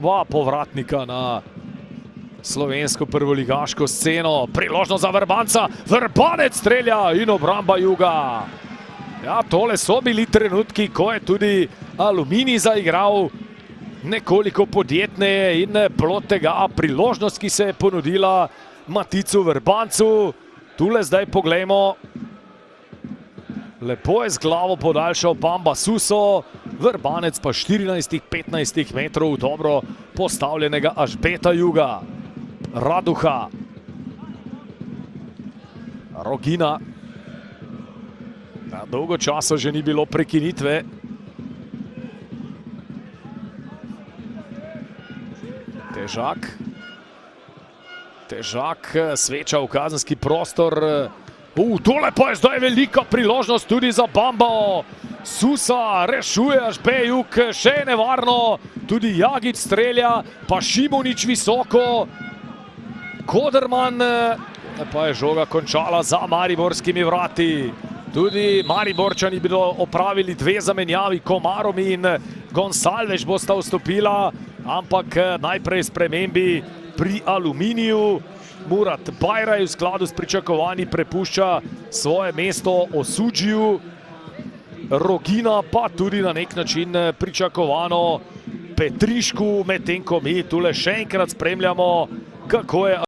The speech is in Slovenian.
Dva povratnika na slovensko prvoligaško sceno. Priložnost za Vrbanca. Vrbanec strelja in obramba Juga. Ja, tole so bili trenutki, ko je tudi Aluminij zaigral nekoliko podjetneje in plod tega priložnost, ki se je ponudila Maticu Vrbancu. Tule zdaj poglejmo. Lepo je z glavo podaljšal Bamba Suso, Vrbanec pa 14-15 metrov dobro postavljenega Ažbeta Juga. Raduha. Rogina. Ja, dolgo časa že ni bilo prekinitve. Težak sveča v kazenski prostor. Tole pa je zdaj velika priložnost tudi za Bambo. Susa rešuje Ažbe Jug, še je nevarno. Tudi Jagič strelja, pa Šimunič visoko. Koderman, pa je žoga končala za mariborskimi vrati. Tudi Mariborčani bi opravili dve zamenjavi, Komarom in Gonsalves bosta vstopila, ampak najprej spremembi pri Aluminiju. Murat Bajraj v skladu s pričakovanji prepušča svoje mesto Osudžiju. Rogina pa tudi na nek način pričakovano Petrišku, medtem ko mi tule še enkrat spremljamo, kako je